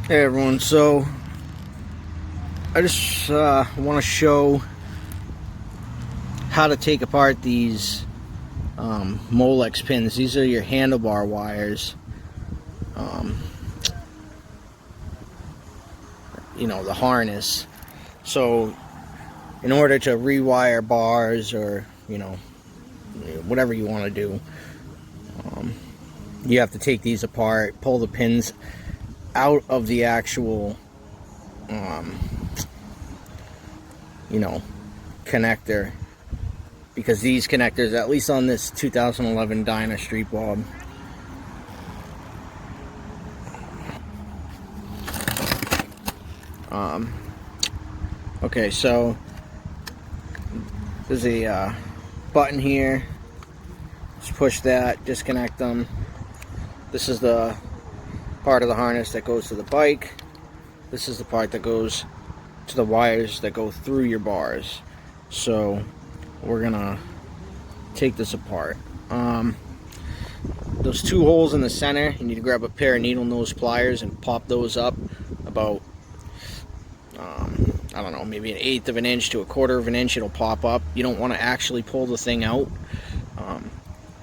Hey everyone, so I just want to show how to take apart these Molex pins. These are your handlebar wires. The harness. So in order to rewire bars or whatever you want to do, you have to take these apart, pull the pins out of the actual connector, because these connectors, at least on this 2011 Dyna Street Bob, okay, so there's a button here. Just push that, disconnect them. This is the part of the harness that goes to the bike. This is the part that goes to the wires that go through your bars. So we're gonna take this apart. Those two holes in the center, you need to grab a pair of needle nose pliers and pop those up about I don't know, maybe 1/8 of an inch to 1/4 of an inch. It'll pop up. You don't want to actually pull the thing out.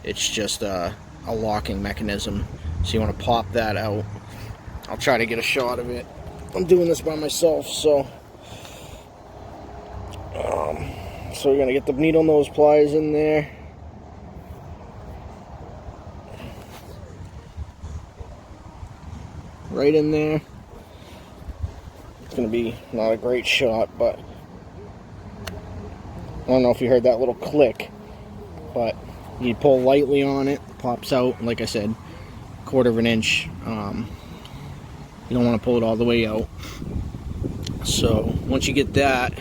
It's just a locking mechanism, so you want to pop that out. I'll try to get a shot of it. I'm doing this by myself, so we're gonna get the needle nose pliers in there. Right in there. It's gonna be not a great shot, but I don't know if you heard that little click, but you pull lightly on it, pops out. Like I said, 1/4 of an inch. You don't want to pull it all the way out. So once you get that,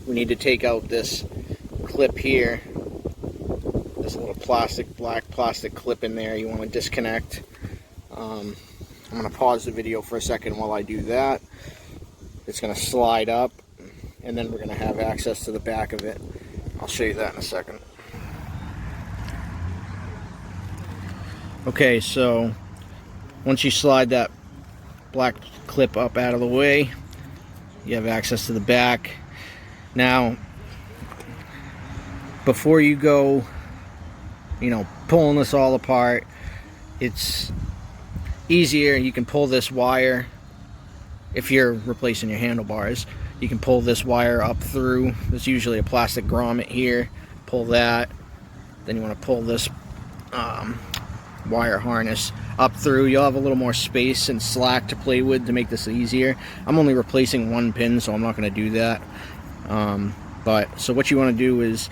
we need to take out this clip here, this little black plastic clip in there. You want to disconnect. I'm going to pause the video for a second while I do that. It's going to slide up, and then we're going to have access to the back of it. I'll show you that in a second. Okay, so once you slide that black clip up out of the way, you have access to the back. Now, before you go, pulling this all apart, it's easier. You can pull this wire, if you're replacing your handlebars, you can pull this wire up through. There's usually a plastic grommet here. Pull that. Then you want to pull this wire harness up through. You'll have a little more space and slack to play with to make this easier. I'm only replacing one pin, so I'm not going to do that. So what you want to do is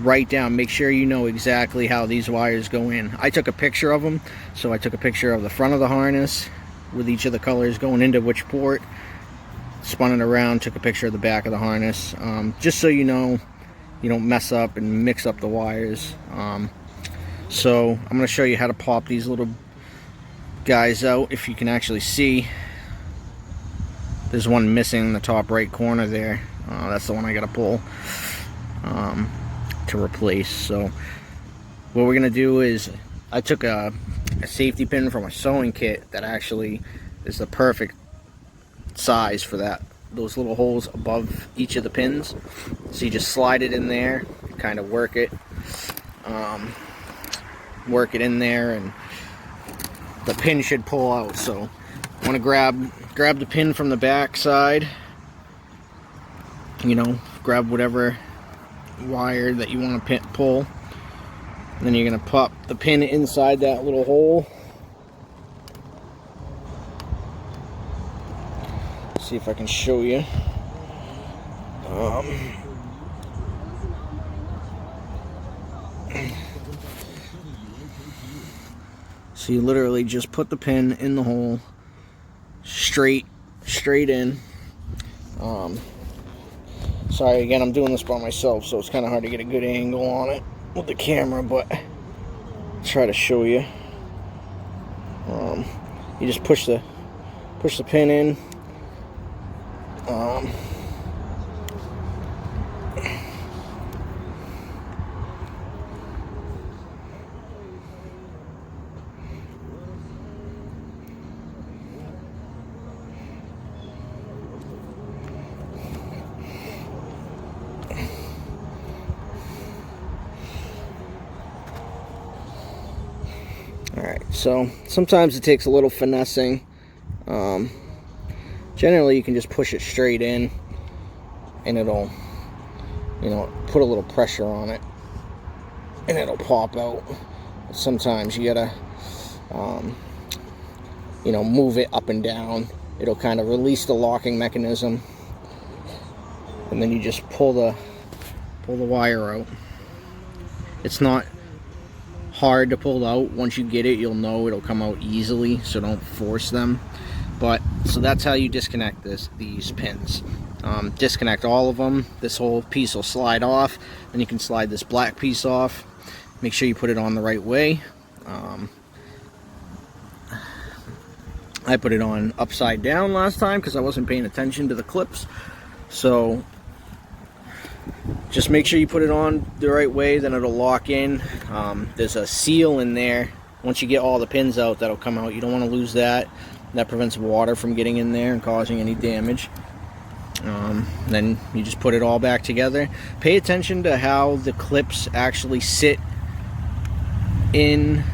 write down, make sure you know exactly how these wires go in. I took a picture of them, so I took a picture of the front of the harness with each of the colors going into which port, spun it around, took a picture of the back of the harness, just so you know you don't mess up and mix up the wires. So I'm going to show you how to pop these little guys out. If you can actually see, there's one missing in the top right corner there. That's the one I got to pull to replace. So what we're gonna do is, I took a safety pin from a sewing kit that actually is the perfect size for those little holes above each of the pins. So you just slide it in there, kind of work it in there, and the pin should pull out. So I want to grab the pin from the back side, grab whatever wire that you want to pull, and then you're going to pop the pin inside that little hole. See if I can show you. So you literally just put the pin in the hole, straight in. Sorry, again, I'm doing this by myself, so it's kind of hard to get a good angle on it with the camera, but I'll try to show you. You just push the pin in. So sometimes it takes a little finessing. Generally you can just push it straight in and it'll, you know, put a little pressure on it and it'll pop out. Sometimes you gotta you know, move it up and down. It'll kind of release the locking mechanism, and then you just pull the wire out. It's not hard to pull out. Once you get it, you'll know it'll come out easily, so don't force them. But so that's how you disconnect these pins. Disconnect all of them. This whole piece will slide off, and you can slide this black piece off. Make sure you put it on the right way. I put it on upside down last time because I wasn't paying attention to the clips. So just make sure you put it on the right way, then it'll lock in. There's a seal in there. Once you get all the pins out, that'll come out. You don't want to lose that. That prevents water from getting in there and causing any damage. Then you just put it all back together. Pay attention to how the clips actually sit in,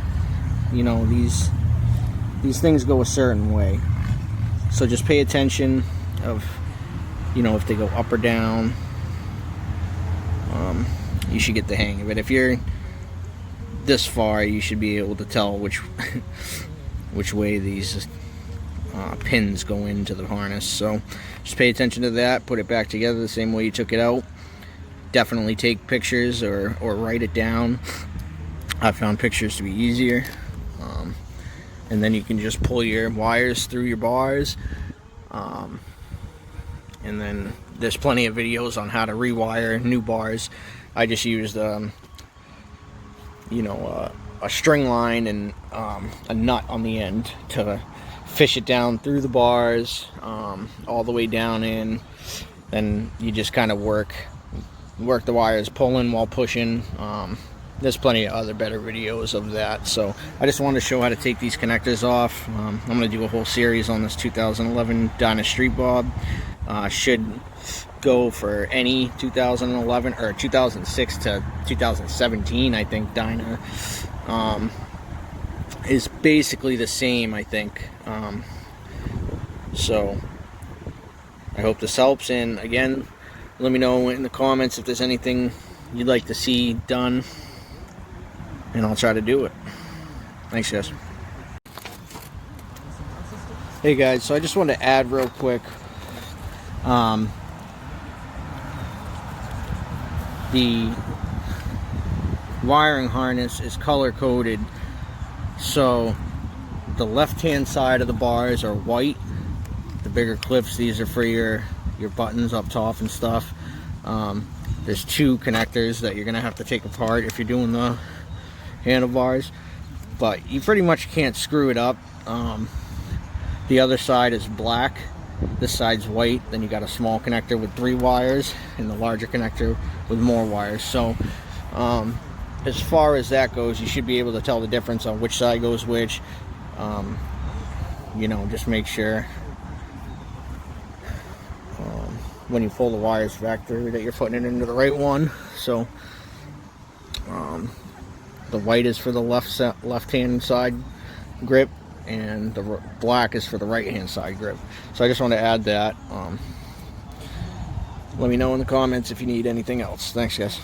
you know, these things go a certain way, so just pay attention of, you know, if they go up or down. You should get the hang of it. If you're this far, you should be able to tell which way these pins go into the harness. So just pay attention to that, put it back together the same way you took it out. Definitely take pictures or write it down. I found pictures to be easier. And then you can just pull your wires through your bars. And then there's plenty of videos on how to rewire new bars. I just used, you know, a string line and a nut on the end to fish it down through the bars, all the way down in. Then you just kind of work the wires, pulling while pushing. There's plenty of other better videos of that. So I just wanted to show how to take these connectors off. I'm going to do a whole series on this 2011 Dyna Street Bob. Should go for any 2011 or 2006 to 2017, I think. Dyna is basically the same, I think. So I hope this helps, and again, let me know in the comments if there's anything you'd like to see done, and I'll try to do it. Thanks, guys. Hey guys, so I just wanted to add real quick, the wiring harness is color coded, so the left hand side of the bars are white. The bigger clips, these are for your buttons up top and stuff. There's two connectors that you're gonna have to take apart if you're doing the handlebars, but you pretty much can't screw it up. The other side is black, this side's white. Then you got a small connector with 3 wires and the larger connector with more wires. So as far as that goes, you should be able to tell the difference on which side goes which. You know, just make sure when you pull the wires back through that you're putting it into the right one. So the white is for the left hand side grip, and the black is for the right hand side grip. So I just want to add that. Let me know in the comments if you need anything else. Thanks, guys.